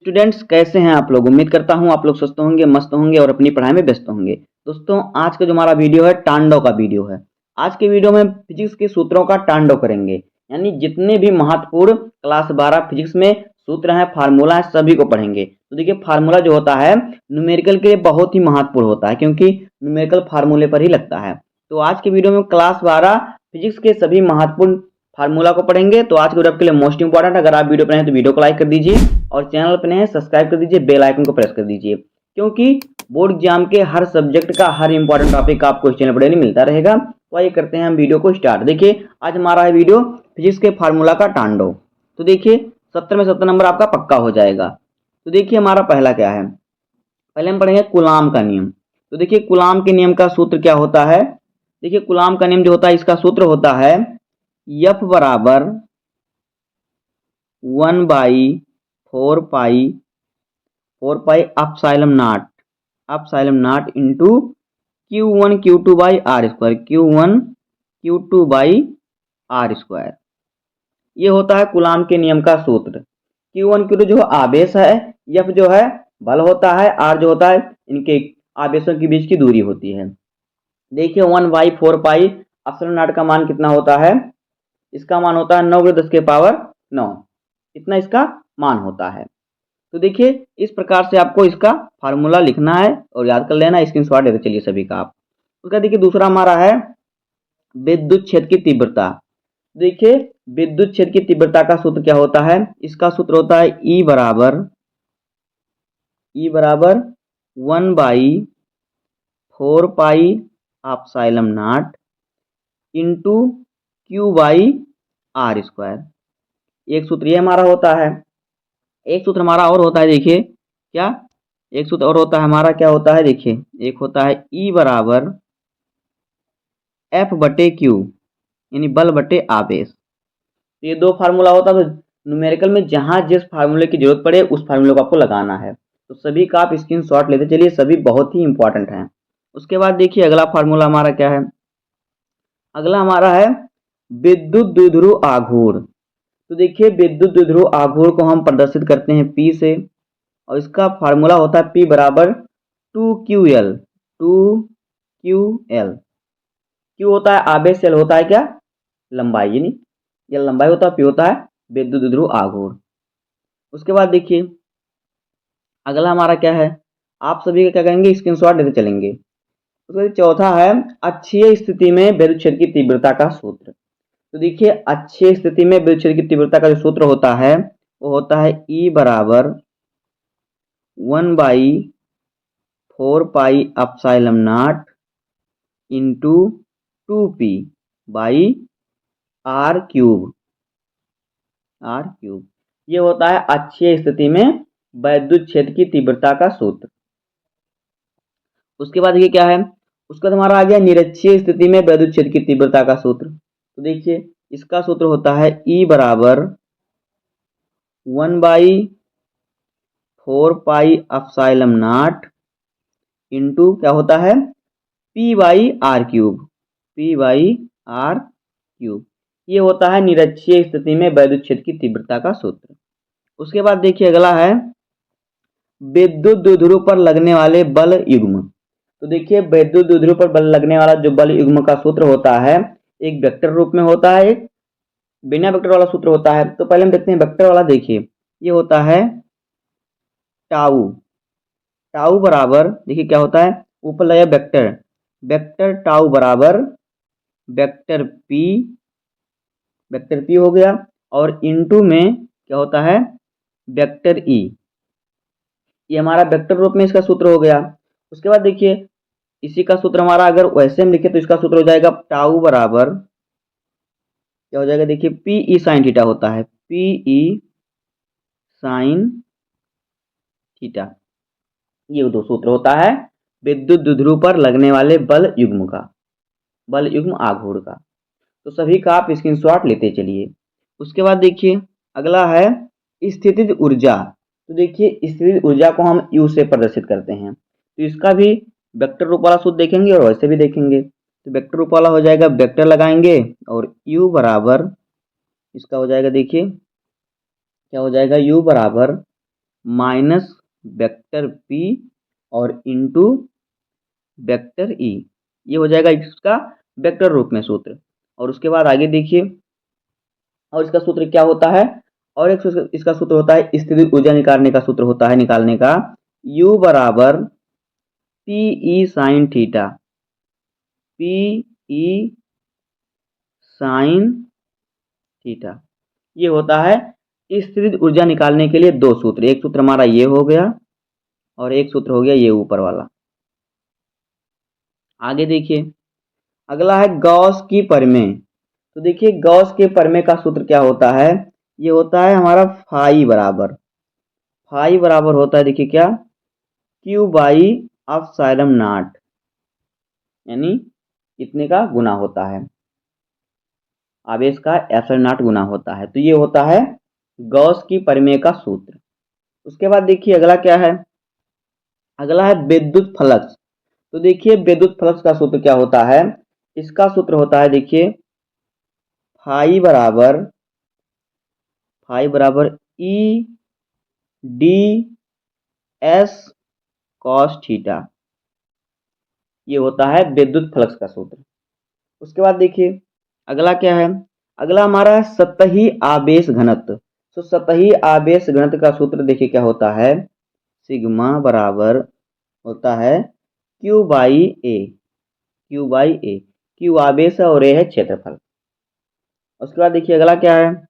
Students कैसे हैं आप लोग। उम्मीद करता हूं आप लोग स्वस्थ होंगे, मस्त होंगे और अपनी पढ़ाई में व्यस्त होंगे। दोस्तों आज का जो हमारा वीडियो है तांडव का वीडियो है। आज के वीडियो में फिजिक्स के सूत्रों का तांडव करेंगे, यानी जितने भी महत्वपूर्ण क्लास 12 फिजिक्स में सूत्र हैं, फार्मूला है, सभी को पढ़ेंगे। तो देखिए फार्मूला जो होता है न्यूमेरिकल के लिए बहुत ही महत्वपूर्ण होता है, क्योंकि न्यूमेरिकल फार्मूले पर ही लगता है। तो आज के वीडियो में क्लास 12 फिजिक्स के सभी महत्वपूर्ण फार्मूला को पढ़ेंगे। तो आज के वीडियो आपके लिए मोस्ट इंपॉर्टेंट। अगर आप वीडियो पर हैं तो वीडियो को लाइक कर दीजिए और चैनल पर नए हैं सब्सक्राइब कर दीजिए, बेल आइकन को प्रेस कर दीजिए, क्योंकि बोर्ड एग्जाम के हर सब्जेक्ट का हर इंपॉर्टेंट टॉपिक आपको इस चैनल पर डेली मिलता रहेगा। तो आइए करते हैं हम वीडियो को स्टार्ट। देखिए आज हमारा है वीडियो फिजिक्स के फार्मूला का तांडव। तो देखिए 70 में 70 नंबर आपका पक्का हो जाएगा। तो देखिए हमारा पहला क्या है, पहले हम पढ़ेंगे कूलाम का नियम। तो देखिए कूलाम के नियम का सूत्र क्या होता है। देखिए कूलाम का नियम जो होता है इसका सूत्र होता है F बराबर 1/4 pi epsilon nought into Q1 Q2 by R square, Q1 Q2 by R square. ये होता है कूलाम के नियम का सूत्र। Q1 Q2 जो आवेश है, F जो है बल होता है, R जो होता है इनके आवेशों के बीच की दूरी होती है। देखिए 1/4 पाई अपसाइलम नॉट का मान कितना होता है, इसका मान होता है 9×10⁹ इतना इसका मान होता है। तो देखिए इस प्रकार से आपको इसका फार्मूला लिखना है और याद कर लेना, स्क्रीनशॉट लेते चलिए सभी का आप। उसका देखिए दूसरा हमारा है विद्युत क्षेत्र की तीव्रता। देखिए विद्युत क्षेत्र की तीव्रता का सूत्र क्या होता है, इसका सूत्र होता है E बराबर 1/4 pi epsilon nought into Q by R square. एक सूत्र ये हमारा होता है। एक सूत्र हमारा और होता है, देखिए क्या, एक सूत्र और होता है हमारा, क्या होता है देखिए, एक होता है E बराबर F/Q यानी बल बटे आवेश। तो ये दो फार्मूला होता है। तो न्यूमेरिकल में जहां जिस फार्मूले की जरूरत पड़े उस फार्मूले को आपको लगाना है। तो सभी का आप स्क्रीनशॉट लेते चलिए, सभी बहुत ही इंपॉर्टेंट हैं। उसके बाद देखिए अगला फार्मूला हमारा क्या है, अगला हमारा है विद्युत द्विध्रुव आघूर्ण। तो देखिए विद्युत द्विध्रुव आघूर्ण को हम प्रदर्शित करते हैं P से, और इसका फार्मूला होता है P बराबर 2QL। Q होता है आवेश, L होता है क्या, लंबाई, यानी L लंबाई होता है, P होता है विद्युत द्विध्रुव आघूर्ण। उसके बाद देखिए अगला हमारा क्या है, आप सभी का क्या करेंगे, स्क्रीनशॉट लेते चलेंगे। उसके बाद चौथा है अक्षीय स्थिति में विद्युत क्षेत्र की तीव्रता का सूत्र। तो देखिए अक्षीय स्थिति में विद्युत क्षेत्र की तीव्रता का जो सूत्र होता है वो होता है E बराबर 1/4 pi epsilon nought into 2P by R cube. ये होता है अक्षीय स्थिति में विद्युत क्षेत्र की तीव्रता का सूत्र। उसके बाद ये क्या है, उसका हमारा आ गया निरक्षीय स्थिति में विद्युत क्षेत्र की तीव्रता का सूत्र। तो देखिए इसका सूत्र होता है E बराबर 1/4 पाई अपसाइलम नॉट इंटू क्या होता है P बाई आर क्यूब। ये होता है निरक्षीय स्थिति में विद्युत क्षेत्र की तीव्रता का सूत्र। उसके बाद देखिए अगला है विद्युत द्विध्रुव पर लगने वाले बल युग्म। तो देखिए विद्युत द्विध्रुव पर बल लगने वाला जो बल युग्म का सूत्र होता है एक वेक्टर रूप में होता है, एक बिना वेक्टर वाला सूत्र होता है। तो पहले हम देखते हैं वेक्टर वाला। देखिए ये होता है टाउ बराबर, देखिए क्या होता है, ऊपर लगा वेक्टर टाउ बराबर वेक्टर पी हो गया, और इनटू में क्या होता है वेक्टर ई। ये हमारा वेक्टर रूप में इसका सूत्र हो गया। उसके बाद देखिए इसी का सूत्र हमारा अगर वैसे हम लिखे तो इसका सूत्र हो जाएगा टाउ बराबर क्या हो जाएगा, देखिए पी ई साइन थीटा होता है, पी ई साइन थीटा। ये दो सूत्र होता है विद्युत द्विध्रुव पर लगने वाले बल युग्म आघूर्ण का। तो सभी का आप स्क्रीनशॉट लेते चलिए। उसके बाद देखिए अगला है स्थितिज ऊर्जा। तो देखिए स्थितिज ऊर्जा को हम U से प्रदर्शित करते हैं। तो इसका भी वेक्टर रूप वाला सूत्र देखेंगे और वैसे भी देखेंगे। तो वेक्टर रूप वाला हो जाएगा, वेक्टर लगाएंगे और U बराबर इसका हो जाएगा, देखिए क्या हो जाएगा, U बराबर माइनस वेक्टर पी और इंटू वेक्टर ई, ये हो जाएगा इसका वेक्टर रूप में सूत्र। और उसके बाद आगे देखिए, और इसका सूत्र क्या होता है, और एक इसका सूत्र होता है स्थितिज ऊर्जा निकालने का सूत्र होता है निकालने का, U बराबर P E sine theta, P E sign theta. ये होता है स्थितिज ऊर्जा निकालने के लिए दो सूत्र, एक सूत्र हमारा ये हो गया और एक सूत्र हो गया ये ऊपर वाला। आगे देखिए, अगला है गॉस की परिमेय। तो देखिए गॉस के परिमेय का सूत्र क्या होता है, ये होता है हमारा फाई बराबर होता है, देखिए क्या, क्यू बाई एप्सिलॉन नॉट, यानी इतने का गुना होता है, आवेश का एप्सिलॉन नॉट गुना होता है। तो ये होता है गॉस की परिमेय का सूत्र। उसके बाद देखिए अगला क्या है, अगला है विद्युत फ्लक्स। तो देखिए विद्युत फ्लक्स का सूत्र क्या होता है, इसका सूत्र होता है देखिए फाई बराबर E D S cos theta, ये होता है विद्युत फ्लक्स का सूत्र। उसके बाद देखिए अगला क्या है, अगला हमारा है सतही आवेश घनत्व। तो सतही आवेश घनत्व का सूत्र देखिए क्या होता है, सिग्मा बराबर होता है क्यू बाई ए, क्यू आवेश है और ए है क्षेत्रफल। उसके बाद देखिए अगला क्या है,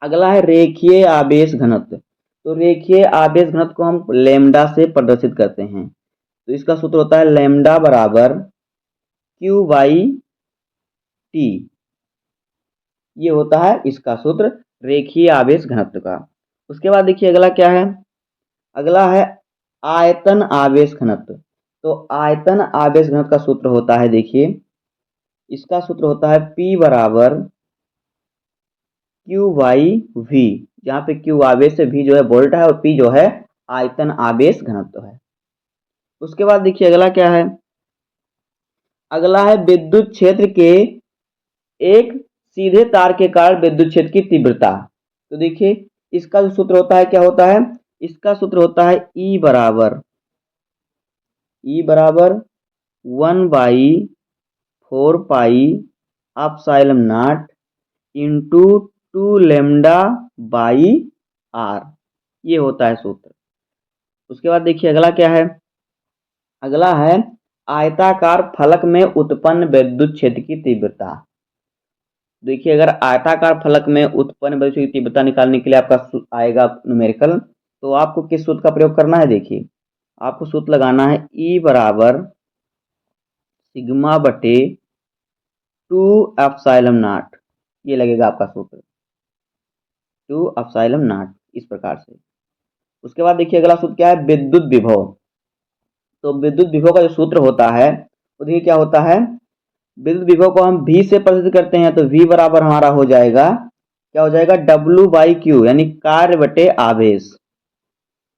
अगला है रेखीय आवेश घनत्व। तो रेखीय आवेश घनत्व को हम लैम्डा से प्रदर्शित करते हैं। तो इसका सूत्र होता है लैम्डा बराबर क्यू बाई टी, ये होता है इसका सूत्र रेखीय आवेश घनत्व का। उसके बाद देखिए अगला क्या है, अगला है आयतन आवेश घनत्व। तो आयतन आवेश घनत्व का सूत्र होता है देखिए, इसका सूत्र होता है P बराबर क्यू बाई वी, जहाँ पे क्यू आवेश है, वी जो है वोल्ट है और P जो है आयतन आवेश घनत्व है। उसके बाद देखिए अगला क्या है, अगला है विद्युत क्षेत्र के एक सीधे तार के कारण विद्युत क्षेत्र की तीव्रता। तो देखिए इसका जो सूत्र होता है क्या होता है, इसका सूत्र होता है ई बराबर 1/4 पाई एप्सिलॉन नॉट इंटू 2 लैम्डा/r, ये होता है सूत्र। उसके बाद देखिए अगला क्या है, अगला है आयताकार फलक में उत्पन्न विद्युत क्षेत्र की तीव्रता। देखिए अगर आयताकार फलक में उत्पन्न विद्युत क्षेत्र की तीव्रता निकालने के लिए आपका आएगा न्यूमेरिकल, तो आपको किस सूत्र का प्रयोग करना है, देखिए आपको सूत्र लगाना है ई बराबर सिग्मा बटे 2 एप्सिलॉन नॉट, ये लगेगा आपका सूत्र 2 एप्सिलॉन नॉट, इस प्रकार से। उसके बाद देखिए अगला सूत्र क्या है, विद्युत विभव। तो विद्युत विभव का जो सूत्र होता है वो देखिए क्या होता है, विद्युत विभव को हम V से प्रदर्शित करते हैं। तो V बराबर हमारा हो जाएगा, क्या हो जाएगा, W/Q, यानी कार्य बटे आवेश।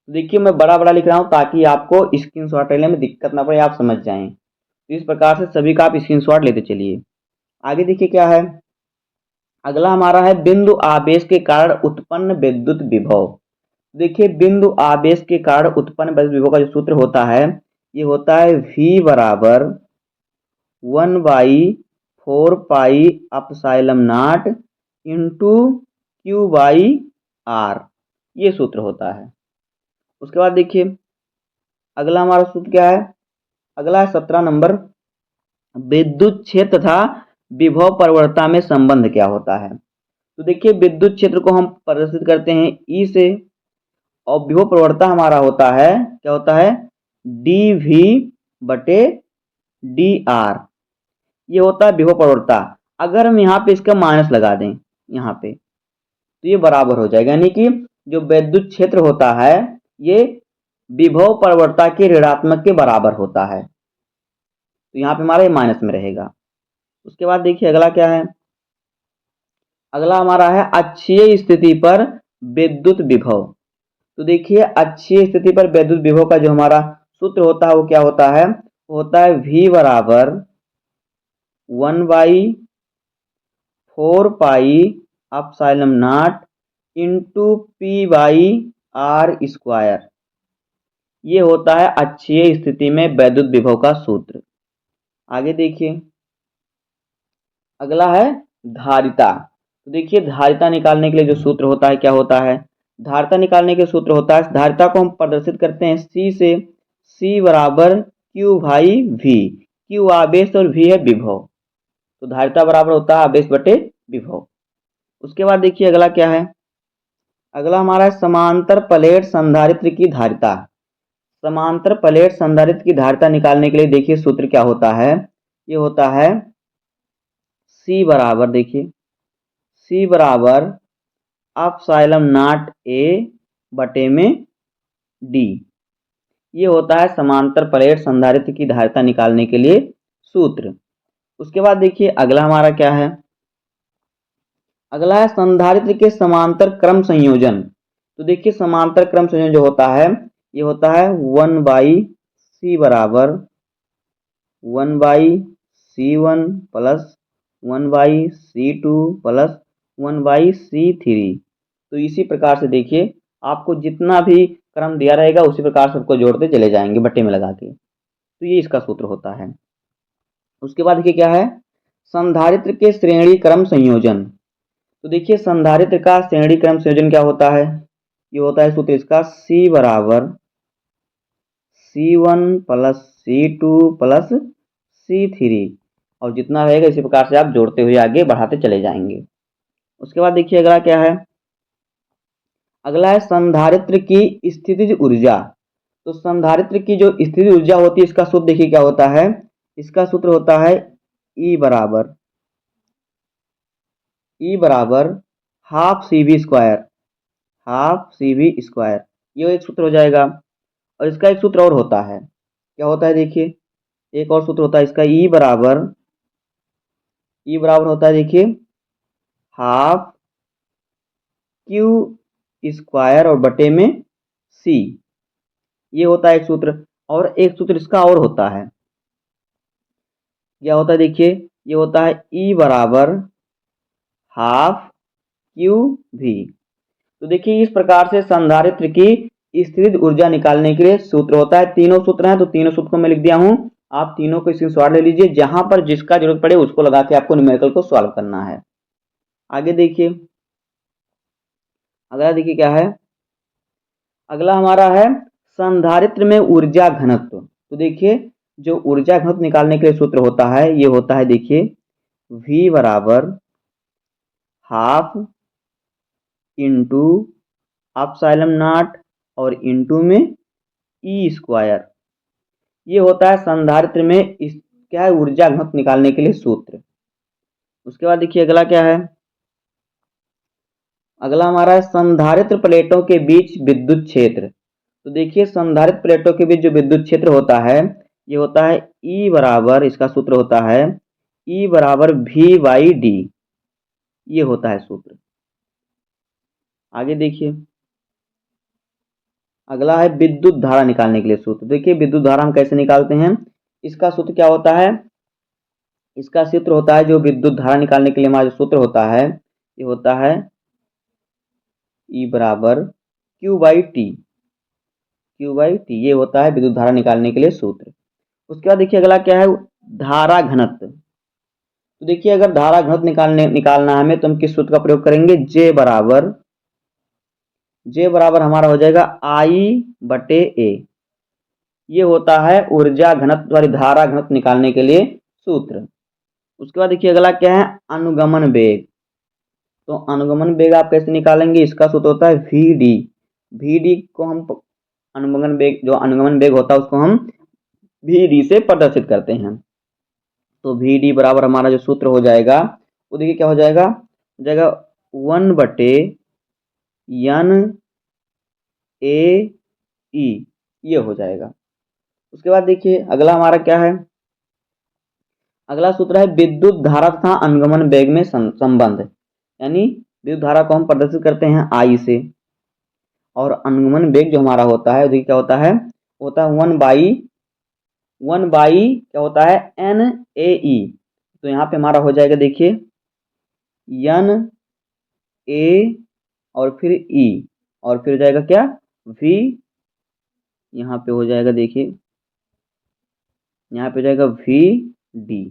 देखिए मैं बड़ा बड़ा लिख रहा हूं ताकि आपको स्क्रीनशॉट लेने में दिक्कत ना पड़े, आप समझ जाएं। तो इस प्रकार से सभी का आप स्क्रीनशॉट लेते चलिए। आगे देखिए क्या है, अगला हमारा है बिंदु आवेश के कारण उत्पन्न विद्युत विभव। देखिए बिंदु आवेश के कारण उत्पन्न विद्युत विभव का जो सूत्र होता है, ये होता है V बराबर 1/4 pi epsilon naught into Q/r, ये सूत्र होता है। उसके बाद देखिए अगला हमारा सूत्र क्या है, अगला है 17 नंबर, विद्युत क्षेत्र तथा विभव प्रवणता में संबंध क्या होता है। तो देखिए विद्युत क्षेत्र को हम प्रदर्शित करते हैं E से, और विभव प्रवणता हमारा होता है, क्या होता है, dV/dr, ये होता है विभव प्रवणता। अगर हम यहाँ पे इसका माइनस लगा दें यहाँ पे, तो ये बराबर हो जाएगा, यानी कि जो विद्युत क्षेत्र होता है ये विभव प्रवणता के ऋणात्मक के बराबर होता है। तो यहाँ पे हमारा ये माइनस में रहेगा। उसके बाद देखिए अगला क्या है, अगला हमारा है अक्षीय स्थिति पर विद्युत विभव। तो देखिए अक्षीय स्थिति पर विद्युत विभव का जो हमारा सूत्र होता है वो क्या होता है, वो होता है V बराबर 1/4 pi epsilon naught into P/r, R square. ये होता है अक्षीय स्थिति में वैद्युत विभव का सूत्र। आगे देखिए, अगला है धारिता। तो देखिए, धारिता निकालने के लिए जो सूत्र होता है क्या होता है? धारिता निकालने के सूत्र होता है, धारिता को हम प्रदर्शित करते हैं C से। C बराबर Q भाई V। Q आवेश और V है विभव, तो धारिता बराबर होता है आवेश बटे विभव। उसके बाद देखिए अगला क्या है? अगला हमारा है समांतर प्लेट संधारित्र की धारिता। समांतर प्लेट संधारित्र की धारिता निकालने के लिए देखिए सूत्र क्या होता है? ये होता है C बराबर, देखिए C बराबर एप्सिलॉन नॉट A बटे में D। ये होता है समांतर प्लेट संधारित्र की धारिता निकालने के लिए सूत्र। उसके बाद देखिए अगला हमारा क्या है? अगला है संधारित्र के समांतर क्रम संयोजन। तो देखिए समांतर क्रम संयोजन जो होता है, ये होता है 1/C बराबर 1/C1 plus 1/C2 plus 1/C3। तो इसी प्रकार से देखिए आपको जितना भी क्रम दिया रहेगा उसी प्रकार सबको जोड़ते चले जाएंगे बट्टे में लगा के। तो ये इसका सूत्र होता है। उसके बाद देखिए क्या है? संधारित्र के श्रेणी क्रम संयोजन। तो देखिए संधारित्र का श्रेणी क्रम संयोजन क्या होता है? ये होता है सूत्र इसका C बराबर C1 plus C2 plus C3, और जितना रहेगा इसी प्रकार से आप जोड़ते हुए आगे बढ़ाते चले जाएंगे। उसके बाद देखिए अगला क्या है? अगला है संधारित्र की स्थितिज ऊर्जा। तो संधारित्र की जो स्थितिज ऊर्जा होती है इसका सूत्र देखिए क्या होता है? इसका सूत्र होता है E बराबर half CV square, half CV square. ये एक सूत्र हो जाएगा। और इसका एक सूत्र और होता है, क्या होता है देखिए, एक और सूत्र होता है इसका E बराबर होता है देखिए हाफ Q स्क्वायर और बटे में C। ये होता है एक सूत्र। और एक सूत्र इसका और होता है, क्या होता है देखिए, ये होता है E बराबर हाफ QV। तो देखिए इस प्रकार से संधारित्र की स्थितिज ऊर्जा निकालने के लिए सूत्र होता है। तीनों सूत्र हैं, तो तीनों सूत्र को मैं लिख दिया हूं, आप तीनों को स्क्रीनशॉट ले लीजिए, जहां पर जिसका जरूरत पड़े उसको लगा के आपको न्यूमेरिकल को सॉल्व करना है। आगे देखिए, अगला देखिए क्या है? अगला हमारा है संधारित्र में ऊर्जा घनत्व। तो देखिए जो ऊर्जा घनत्व निकालने के लिए सूत्र होता है, ये होता है देखिए V बराबर हाफ इंटू एप्सिलॉन नॉट और इंटू में E स्क्वायर। ये होता है संधारित्र में क्या है, ऊर्जा घनत्व निकालने के लिए सूत्र। उसके बाद देखिए अगला क्या है? अगला हमारा है संधारित्र प्लेटों के बीच विद्युत क्षेत्र। तो देखिए संधारित्र प्लेटों के बीच जो विद्युत क्षेत्र होता है, ये होता है E बराबर, इसका सूत्र होता है E बराबर V/D। ये होता है सूत्र। आगे देखिए, अगला है विद्युत धारा निकालने के लिए सूत्र। देखिए विद्युत धारा हम कैसे निकालते हैं? इसका सूत्र क्या होता है? इसका सूत्र होता है, जो विद्युत धारा निकालने के लिए हमारा जो सूत्र होता है, ये होता है E बराबर Q/T। ये होता है विद्युत धारा निकालने के लिए सूत्र। उसके बाद देखिए अगला क्या है? धारा घनत्व। तो देखिए अगर धारा घनत्व निकालना है हमें, तो हम किस सूत्र का प्रयोग करेंगे? J बराबर हमारा हो जाएगा I/A। ये होता है ऊर्जा घनत्व वाली धारा घनत्व निकालने के लिए सूत्र। उसके बाद देखिए अगला क्या है? अनुगमन वेग। तो अनुगमन वेग आप कैसे निकालेंगे? इसका सूत्र होता है VD को हम अनुगमन वेग होता है उसको हम VD से प्रदर्शित करते हैं। तो VD बराबर हमारा जो सूत्र हो जाएगा वो देखिए क्या हो जाएगा? 1/NAE, ये हो जाएगा। उसके बाद देखिए अगला हमारा क्या है? अगला सूत्र है विद्युत धारा तथा अनुगमन वेग में संबंध। यानी विद्युत धारा को हम प्रदर्शित करते हैं I से, और अनुगमन वेग जो हमारा होता है देखिए क्या होता है? 1/1 क्या होता है? NAE। तो यहाँ पे हमारा हो जाएगा देखिए NA और फिर E, और फिर हो जाएगा क्या? वी, यहाँ पे हो जाएगा, देखिए यहाँ पे हो जाएगा वी डी,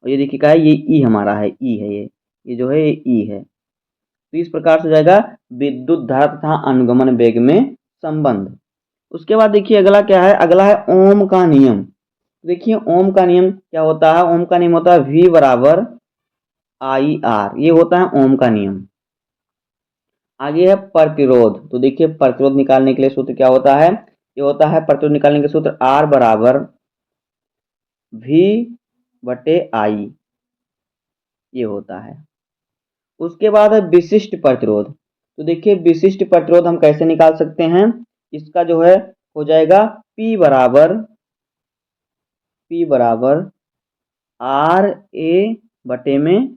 और ये देखिए क्या है, ये ई हमारा है, ई है ये जो है ये ई है। तो इस प्रकार से हो जाएगा विद्युत धारा तथा अनुगमन वेग में संबंध। उसके बाद देखिए अगला क्या है, अगला है ओम का नियम। देखिए ओम का नियम क्या होता है, ओम का नियम होता है V बराबर आई आर, ये होता है ओम का नियम। आगे है प्रतिरोध। तो देखिए प्रतिरोध निकालने के लिए सूत्र क्या होता है, ये होता है प्रतिरोध निकालने के सूत्र R बराबर V बटे आई, ये होता है। उसके बाद है विशिष्ट प्रतिरोध। तो देखिए विशिष्ट प्रतिरोध हम कैसे निकाल सकते हैं, इसका जो है हो जाएगा P बराबर आर ए बटे में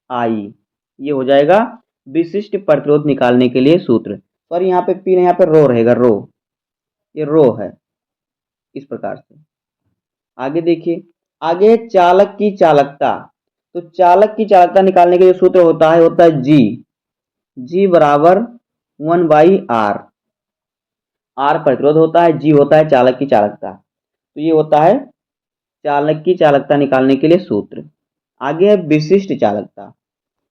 आई, ये हो जाएगा विशिष्ट प्रतिरोध निकालने के लिए सूत्र। पर यहाँ पे पी नहीं, यहाँ पे रो रहेगा, रो, ये रो है, इस प्रकार से। आगे देखिए, आगे चालक की चालकता। तो चालक की चालकता निकालने के जो सूत्र होता है जी बराबर 1/r। आर प्रतिरोध होता है, जी होता है चालक की चालकता। तो ये होता है चालक की चालकता निकालने के लिए सूत्र। आगे है विशिष्ट चालकता।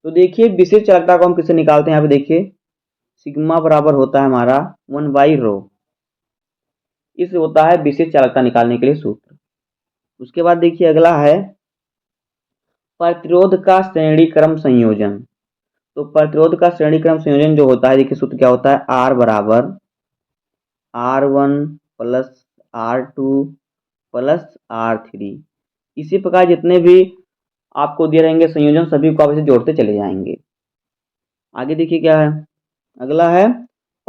तो देखिए विशिष्ट चालकता को हम किससे निकालते हैं, यहाँ पे देखिए सिग्मा बराबर होता है हमारा 1/रो, इस होता है विशिष्ट चालकता निकालने के लिए सूत्र। उसके बाद देखिए अगला है प्रतिरोध का श्रेणी क्रम संयोजन। तो प्रतिरोध का श्रेणी क्रम संयोजन जो होता है, देखिए सूत्र क्या होता है, R बराबर R1 plus R2 plus R3। इसी प्रकार जितने भी आपको दिए रहेंगे संयोजन, सभी को आप इसे जोड़ते चले जाएंगे। आगे देखिए क्या है, अगला है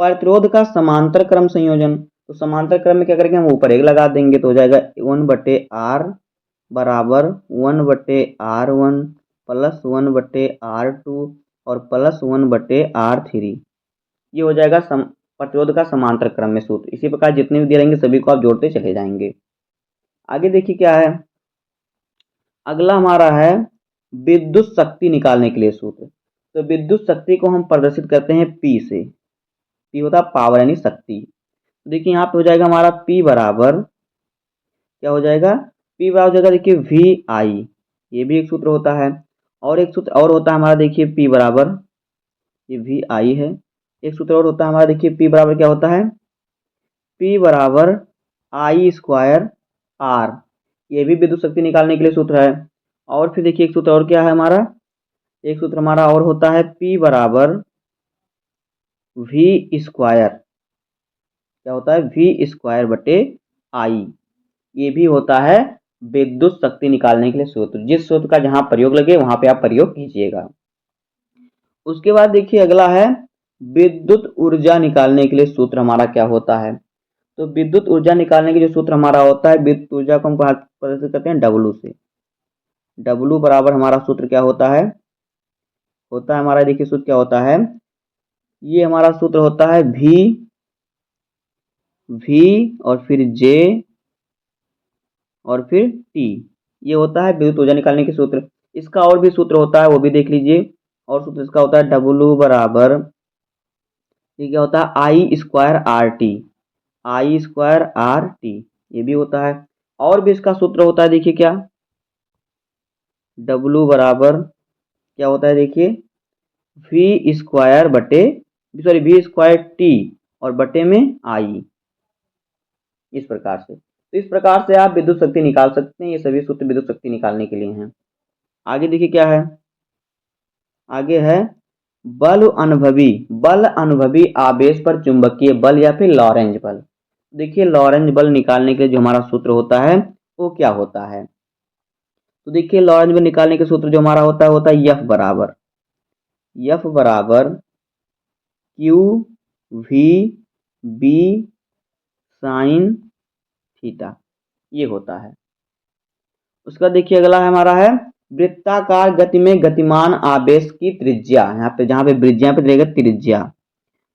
प्रतिरोध का समांतर क्रम संयोजन। तो समांतर क्रम में क्या करेंगे, हम ऊपर एक लगा देंगे, तो हो जाएगा 1/R बराबर 1/R1 प्लस 1/R2 और प्लस 1/R3। ये हो जाएगा प्रतिरोध का समांतर क्रम में सूत्र। इसी प्रकार जितने भी दिए रहेंगे सभी को आप जोड़ते चले जाएंगे। आगे देखिए क्या है, अगला हमारा है विद्युत शक्ति निकालने के लिए सूत्र। तो विद्युत शक्ति को हम प्रदर्शित करते हैं P से। P होता है पावर यानी शक्ति। तो देखिए यहाँ पे हो जाएगा हमारा P बराबर क्या हो जाएगा, P बराबर हो जाएगा देखिए वी आई, ये भी एक सूत्र होता है। और एक सूत्र और होता है हमारा, देखिए P बराबर, ये वी आई है। एक सूत्र और होता है हमारा, देखिए P बराबर क्या होता है, P बराबर आई स्क्वायर आर, ये भी विद्युत शक्ति निकालने के लिए सूत्र है। और फिर देखिए एक सूत्र और क्या है हमारा, एक सूत्र हमारा और होता है P बराबर वी स्क्वायर, क्या होता है, वी स्क्वायर बटे आई, ये भी होता है विद्युत शक्ति निकालने के लिए सूत्र। जिस सूत्र का जहां प्रयोग लगे वहां पे आप प्रयोग कीजिएगा। उसके बाद देखिए अगला है विद्युत ऊर्जा निकालने के लिए सूत्र हमारा क्या होता है। तो विद्युत ऊर्जा निकालने के जो सूत्र हमारा होता है, विद्युत ऊर्जा को हम प्रदर्शित करते हैं W से। W बराबर हमारा सूत्र क्या होता है हमारा, देखिए सूत्र क्या होता है, ये हमारा सूत्र होता है V और फिर J और फिर T, ये होता है विद्युत ऊर्जा निकालने के सूत्र। इसका और भी सूत्र होता है, वो भी देख लीजिए। और सूत्र इसका होता है W बराबर, ये क्या होता है, आई स्क्वायर आर टी, ये भी होता है। और भी इसका सूत्र होता है, देखिए क्या, W बराबर क्या होता है, देखिए वी स्क्वायर टी और बटे में आई, इस प्रकार से। तो इस प्रकार से आप विद्युत शक्ति निकाल सकते हैं। ये सभी सूत्र विद्युत शक्ति निकालने के लिए हैं। आगे देखिए क्या है, आगे है बल अनुभवी आवेश पर चुंबकीय बल या फिर लॉरेंज बल। देखिए लॉरेंज बल निकालने के लिए जो हमारा सूत्र होता है वो क्या होता है। तो देखिए लॉरेंज बल निकालने के सूत्र जो हमारा होता है F बराबर Q V B sine theta, ये होता है। उसका देखिए अगला है हमारा है वृत्ताकार गति में गतिमान आवेश की त्रिज्या। यहाँ पे जहाँ पे ब्रिज पे रहेगा त्रिज्या।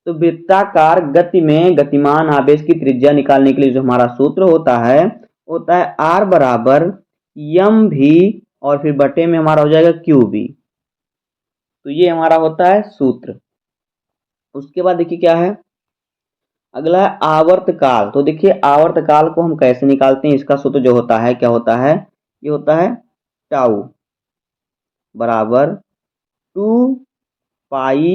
तो वृत्ताकार गति में गतिमान आवेश की त्रिज्या निकालने के लिए जो हमारा सूत्र होता है R बराबर एम भी और फिर बटे में हमारा हो जाएगा क्यू बी। तो ये हमारा होता है सूत्र। उसके बाद देखिए क्या है, अगला है आवर्तकाल। तो देखिए आवर्तकाल को हम कैसे निकालते हैं, इसका सूत्र जो होता है क्या होता है, ये होता है टाउ बराबर 2 पाई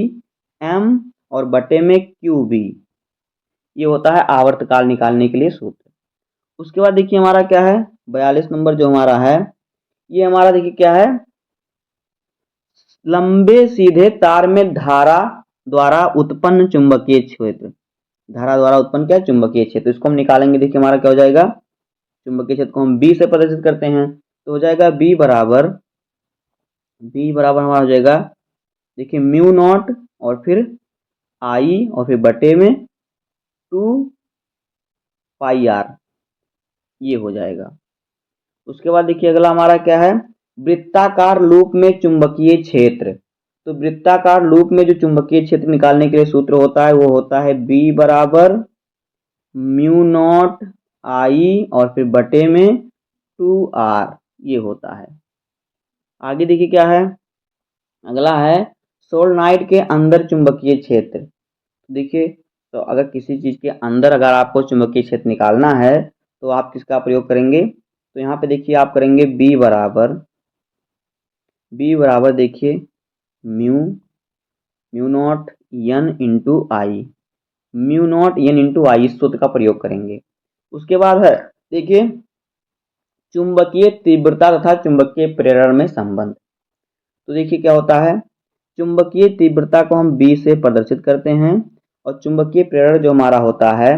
m और बटे में QB। ये होता है आवर्तकाल निकालने के लिए सूत्र। उसके बाद देखिए हमारा क्या है 42 नंबर जो हमारा है, ये हमारा देखिए क्या है, लंबे सीधे तार में धारा द्वारा उत्पन्न चुंबकीय क्षेत्र। धारा द्वारा उत्पन्न क्या है, चुंबकीय क्षेत्र। इसको हम निकालेंगे, देखिए हमारा क्या हो जाएगा, चुंबकीय क्षेत्र को हम B से प्रदर्शित करते हैं तो हो जाएगा B बराबर हमारा हो जाएगा देखिए म्यू नॉट और फिर I और फिर बटे में 2 पाई r, ये हो जाएगा। उसके बाद देखिए अगला हमारा क्या है, वृत्ताकार लूप में चुंबकीय क्षेत्र। तो वृत्ताकार लूप में जो चुंबकीय क्षेत्र निकालने के लिए सूत्र होता है वो होता है B बराबर म्यू नॉट I और फिर बटे में 2r, ये होता है। आगे देखिए क्या है, अगला है सोलेनॉइड के अंदर चुंबकीय क्षेत्र। देखिए तो अगर किसी चीज के अंदर अगर आपको चुंबकीय क्षेत्र निकालना है तो आप किसका प्रयोग करेंगे, तो यहाँ पे देखिए आप करेंगे B बराबर देखिए म्यू नॉट n इंटू आई, म्यू नॉट n इंटू आई, इस सूत्र का प्रयोग करेंगे। उसके बाद है देखिए चुंबकीय तीव्रता तथा चुंबकीय प्रेरण में संबंध। तो देखिए क्या होता है, चुंबकीय तीव्रता को हम B से प्रदर्शित करते हैं और चुंबकीय प्रेरण जो हमारा होता है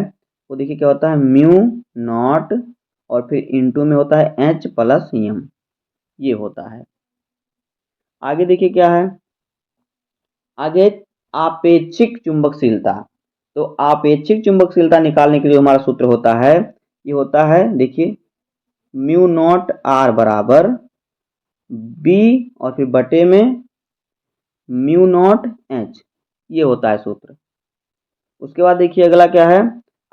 वो देखिए क्या होता है म्यू नॉट और फिर इंटू में होता है H प्लस M, ये होता है। आगे देखिए क्या है, आगे आपेक्षिक चुंबकशीलता। तो आपेक्षिक चुंबकशीलता निकालने के लिए हमारा सूत्र होता है, ये होता है देखिए म्यू नॉट R बराबर B और फिर बटे में म्यू नॉट H, ये होता है सूत्र। उसके बाद देखिए अगला क्या है,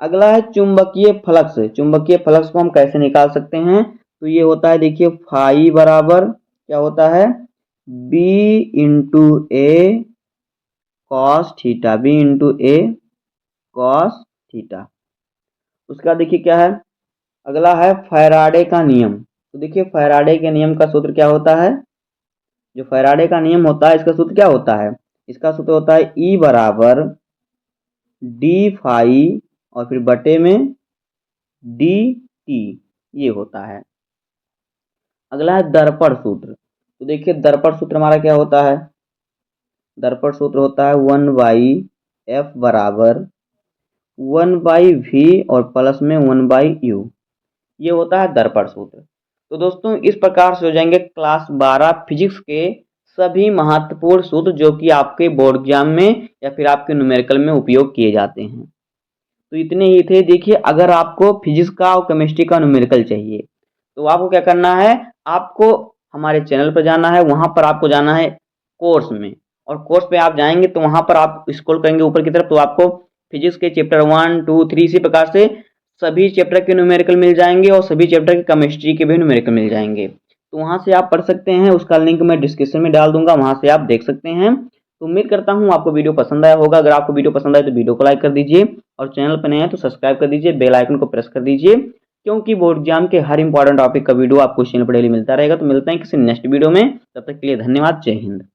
अगला है चुंबकीय फ्लक्स। चुंबकीय फ्लक्स को हम कैसे निकाल सकते हैं, तो ये होता है देखिए फाई बराबर क्या होता है B इंटू ए कॉस थीटा, B इंटू ए कॉस थीटा। उसके बाद देखिए क्या है, अगला है फैराडे का नियम। तो देखिए फैराडे के नियम का सूत्र क्या होता है, जो फैराडे का नियम होता है इसका सूत्र क्या होता है, इसका सूत्र होता है E बराबर डी फाई और फिर बटे में डी टी, ये होता है। अगला है दर्पण सूत्र। तो देखिए दर्पण सूत्र हमारा क्या होता है, दर्पण सूत्र होता है 1/f बराबर 1/v और प्लस में 1/u, ये होता है दर्पण सूत्र। तो दोस्तों इस प्रकार से हो जाएंगे क्लास 12 फिजिक्स के सभी महत्वपूर्ण सूत्र जो कि आपके बोर्ड एग्जाम में या फिर आपके न्यूमेरिकल में उपयोग किए जाते हैं। तो इतने ही थे। देखिए अगर आपको फिजिक्स का और केमिस्ट्री का न्यूमेरिकल चाहिए तो आपको क्या करना है, आपको हमारे चैनल पर जाना है, वहां पर आपको जाना है कोर्स में, और कोर्स पे आप जाएंगे तो वहां पर आप स्क्रॉल करेंगे ऊपर की तरफ तो आपको फिजिक्स के चैप्टर 1, 2, 3 इसी प्रकार से सभी चैप्टर के न्यूमेरिकल मिल जाएंगे और सभी चैप्टर के केमिस्ट्री के भी न्यूमेरिकल मिल जाएंगे। तो वहां से आप पढ़ सकते हैं, उसका लिंक मैं डिस्क्रिप्शन में डाल दूंगा, वहां से आप देख सकते हैं। तो उम्मीद करता हूं आपको वीडियो पसंद आया होगा। अगर आपको वीडियो पसंद आए तो वीडियो को लाइक कर दीजिए और चैनल पर नए हैं तो सब्सक्राइब कर दीजिए, बेल आइकन को प्रेस कर दीजिए, क्योंकि बोर्ड एग्जाम के हर इंपॉर्टेंट टॉपिक का वीडियो आपको चैनल पर डेली मिलता रहेगा। तो मिलते हैं किसी नेक्स्ट वीडियो में, तब तक के लिए धन्यवाद, जय हिंद।